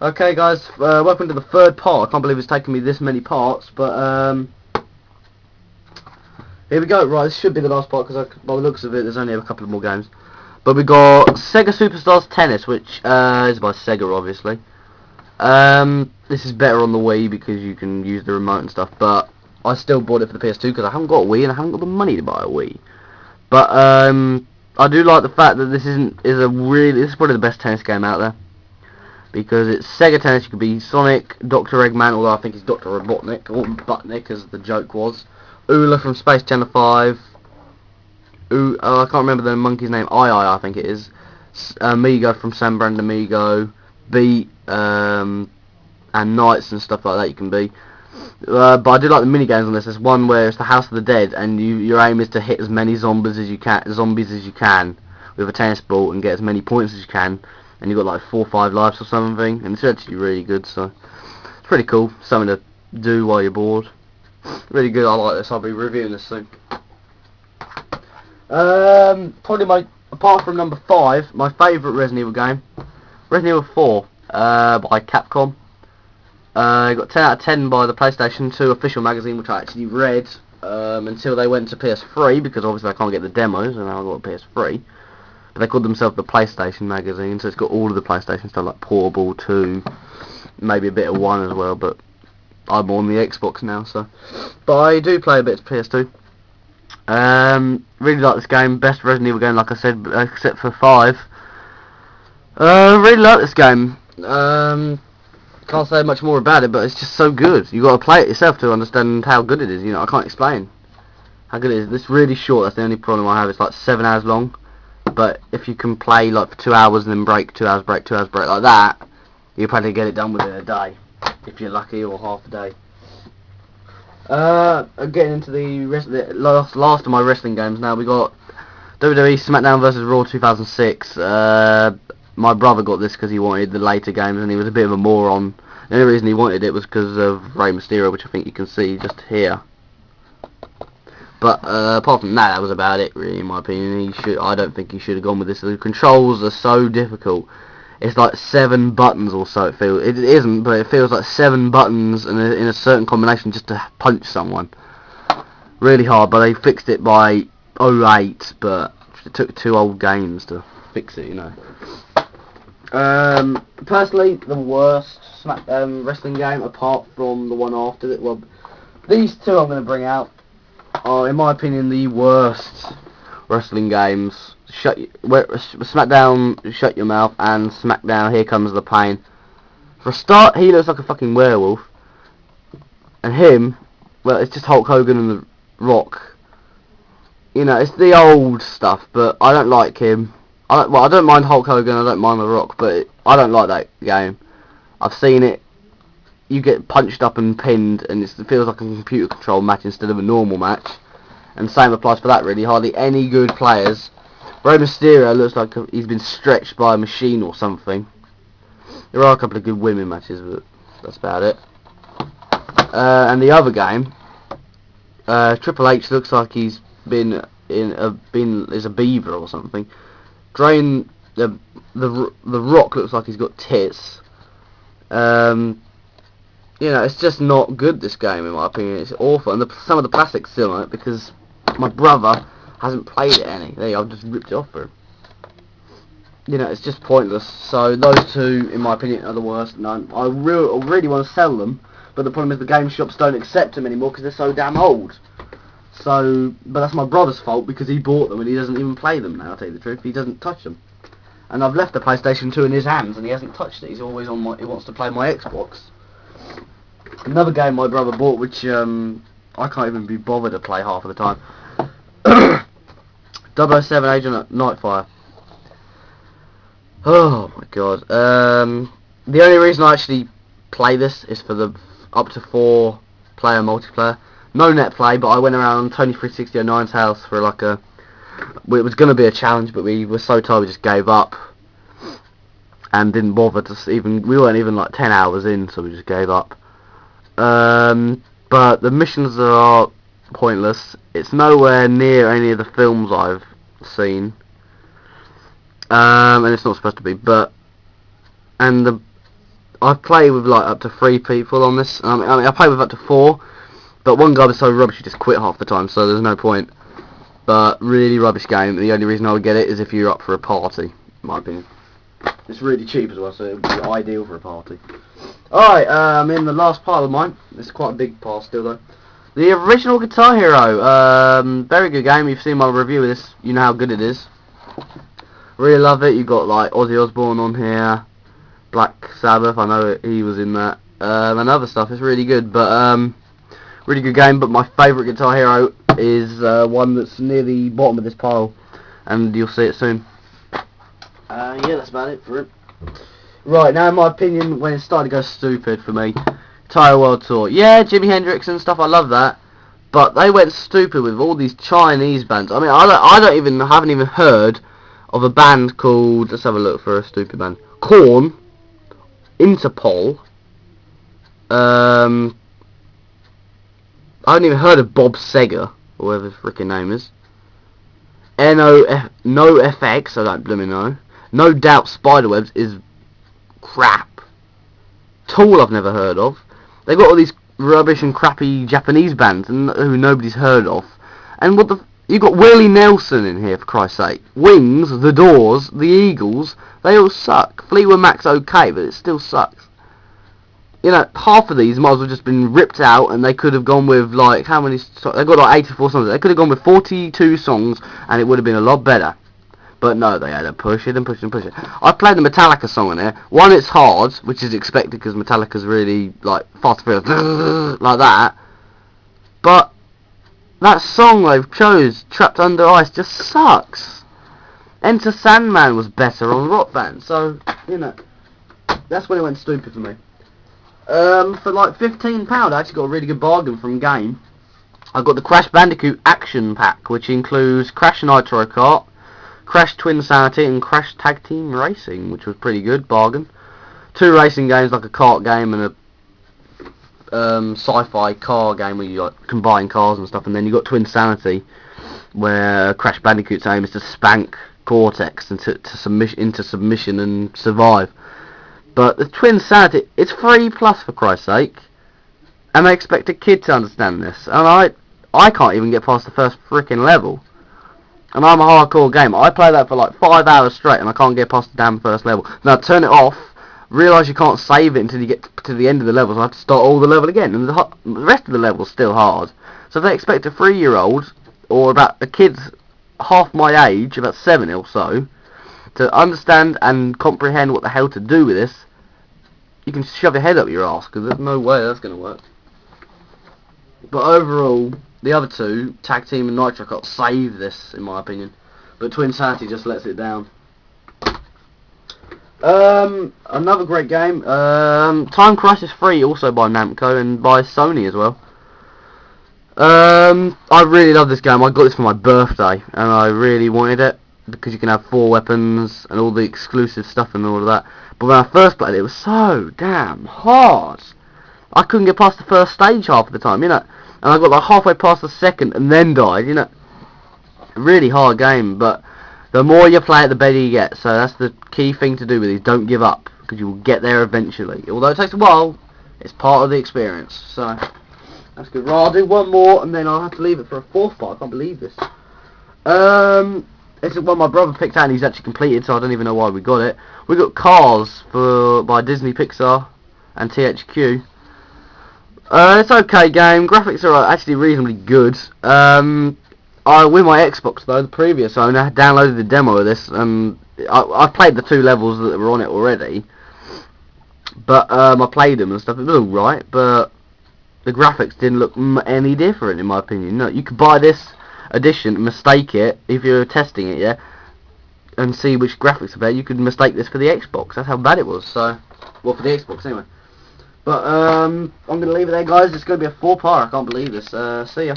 Okay guys, welcome to the third part. I can't believe it's taken me this many parts, but here we go. Right, this should be the last part because by the looks of it there's only a couple of more games. But we got Sega Superstars Tennis, which is by Sega obviously. This is better on the Wii because you can use the remote and stuff, but I still bought it for the PS2 because I haven't got a Wii and I haven't got the money to buy a Wii. But I do like the fact that this is probably the best tennis game out there. Because it's Sega Tennis, you could be Sonic, Dr. Eggman, although I think he's Dr. Robotnik, or Butnik as the joke was. Ula from Space Channel 5. I can't remember the monkey's name, I think it is. Amigo from San Brand Amigo. Beat, and Knights and stuff like that you can be. But I do like the mini games on this. There's one where it's the House of the Dead, and your aim is to hit as many zombies as you can with a tennis ball and get as many points as you can. And you've got like 4 or 5 lives or something, and it's actually really good, so it's pretty cool, something to do while you're bored. Really good, I like this, I'll be reviewing this soon. Probably apart from number 5, my favourite Resident Evil game, Resident Evil 4, by Capcom. Got 10 out of 10 by the PlayStation 2 official magazine, which I actually read until they went to PS3, because obviously I can't get the demos, and now I've got a PS3. But they called themselves the PlayStation magazine, so it's got all of the PlayStation stuff, like Portable 2, maybe a bit of 1 as well, but I'm on the Xbox now, so. But I do play a bit of PS2. Really like this game, best Resident Evil game, like I said, except for 5. Really like this game. Can't say much more about it, but it's just so good. You got to play it yourself to understand how good it is, you know, I can't explain how good it is. It's really short, that's the only problem I have, it's like 7 hours long. But if you can play like for 2 hours and then break, 2 hours break, 2 hours break like that, you'll probably get it done within a day, if you're lucky, or half a day. Getting into the last of my wrestling games now, we got WWE Smackdown vs Raw 2006. My brother got this because he wanted the later games and he was a bit of a moron. The only reason he wanted it was because of Rey Mysterio, which I think you can see just here. But apart from that, that was about it, really, in my opinion. I don't think he should have gone with this. The controls are so difficult. It's like 7 buttons or so. It isn't, but it feels like 7 buttons in a certain combination just to punch someone. Really hard, but they fixed it by 08. But it took 2 old games to fix it, you know. Personally, the worst wrestling game, apart from the one after it. Well, these 2 I'm going to bring out are, in my opinion, the worst wrestling games. Smackdown, Shut Your Mouth, and Smackdown, Here Comes the Pain. For a start, he looks like a fucking werewolf. And him, well, it's just Hulk Hogan and The Rock. You know, it's the old stuff, but I don't like him. I don't mind Hulk Hogan, I don't mind The Rock, but I don't like that game. I've seen it. You get punched up and pinned, and it feels like a computer control match instead of a normal match. And same applies for that, really. Hardly any good players. Rey Mysterio looks like he's been stretched by a machine or something. There are a couple of good women matches, but that's about it. And the other game, Triple H looks like he's is a beaver or something. The Rock looks like he's got tits. You know, it's just not good, this game, in my opinion. It's awful, and some of the plastic's still on it, because my brother hasn't played it any. There you go, I've just ripped it off for him. You know, it's just pointless. So those 2, in my opinion, are the worst. And I really want to sell them, but the problem is the game shops don't accept them anymore because they're so damn old. So, but that's my brother's fault because he bought them and he doesn't even play them now, I'll tell you the truth. He doesn't touch them. And I've left the PlayStation 2 in his hands and he hasn't touched it. He's always on he wants to play my Xbox. Another game my brother bought, which I can't even be bothered to play half of the time. 007 Agent Nightfire. Oh my god. The only reason I actually play this is for the up to 4 player multiplayer. No net play, but I went around Tony 36009's house for like it was going to be a challenge, but we were so tired we just gave up. And didn't bother we weren't even like 10 hours in, so we just gave up. But the missions are pointless. It's nowhere near any of the films I've seen. And it's not supposed to be, but... And I play with like up to 3 people on this. I mean, I play with up to 4, but one guy was so rubbish he just quit half the time, so there's no point. But really rubbish game. The only reason I would get it is if you're up for a party, in my opinion. It's really cheap as well, so it would be ideal for a party. Alright, in the last pile of mine. This is quite a big pile still though. The original Guitar Hero. Very good game. You've seen my review of this. You know how good it is. Really love it. You got like Ozzy Osbourne on here, Black Sabbath. I know he was in that, and other stuff. It's really good, but really good game. But my favourite Guitar Hero is one that's near the bottom of this pile, and you'll see it soon. Yeah, that's about it for it. Right, now in my opinion, when it started to go stupid for me, Guitar World Tour. Yeah, Jimi Hendrix and stuff, I love that. But they went stupid with all these Chinese bands. I mean, haven't even heard of a band called, let's have a look for a stupid band. Korn, Interpol. I haven't even heard of Bob Seger, or whatever his freaking name is. NoFX, I don't blooming know. No Doubt Spiderwebs is crap. Tool I've never heard of. They got all these rubbish and crappy Japanese bands who nobody's heard of. And you got Willie Nelson in here, for Christ's sake. Wings, The Doors, The Eagles, they all suck. Fleetwood Mac's okay, but it still sucks. You know, half of these might as well just been ripped out, and they could have gone with like how many? They got like 84 songs. They could have gone with 42 songs, and it would have been a lot better. But no, they had to push it and push it and push it. I played the Metallica song in there. One, it's hard, which is expected because Metallica's really like fast and furious, like that. But that song they've chose, Trapped Under Ice, just sucks. Enter Sandman was better on Rock Band, so you know that's when it went stupid for me. For like £15, I actually got a really good bargain from Game. I got the Crash Bandicoot Action Pack, which includes Crash Nitro Kart, Crash Twinsanity, and Crash Tag Team Racing, which was pretty good bargain. 2 racing games, like a kart game and a sci-fi car game where you like combine cars and stuff, and then you got Twinsanity, where Crash Bandicoot's aim is to spank Cortex into submission and survive. But the Twinsanity, it's free plus, for Christ's sake, and they expect a kid to understand this, and I can't even get past the first freaking level. And I'm a hardcore gamer. I play that for like 5 hours straight, and I can't get past the damn first level. Now turn it off, realise you can't save it until you get to the end of the level, so I have to start all the level again, and the rest of the level's still hard. So if they expect a 3-year-old, or about a kid half my age, about 7 or so, to understand and comprehend what the hell to do with this, you can shove your head up your arse, because there's no way that's going to work. But overall, the other 2, Tag Team and Nitro Kart, save this, in my opinion. But Twinsanity just lets it down. Another great game, Time Crisis 3, also by Namco, and by Sony as well. I really love this game. I got this for my birthday, and I really wanted it, because you can have 4 weapons, and all the exclusive stuff and all of that. But when I first played it, it was so damn hard. I couldn't get past the first stage half of the time, you know. And I got like halfway past the second and then died, you know. Really hard game, but the more you play it, the better you get. So that's the key thing to do with these. Don't give up, because you will get there eventually. Although it takes a while, it's part of the experience. So that's good. Right, I'll do one more, and then I'll have to leave it for a 4th part. I can't believe this. This is one my brother picked out, and he's actually completed, so I don't even know why we got it. We got Cars by Disney Pixar and THQ. It's okay game. Graphics are actually reasonably good. With my Xbox though, the previous owner had downloaded the demo of this, and I played the 2 levels that were on it already. But I played them and stuff. It was alright, but the graphics didn't look any different in my opinion. No, you could buy this edition and mistake it if you're testing it, yeah, and see which graphics are better. You could mistake this for the Xbox. That's how bad it was. So, well, for the Xbox anyway. But I'm going to leave it there, guys. It's going to be a 4-part. I can't believe this. See ya.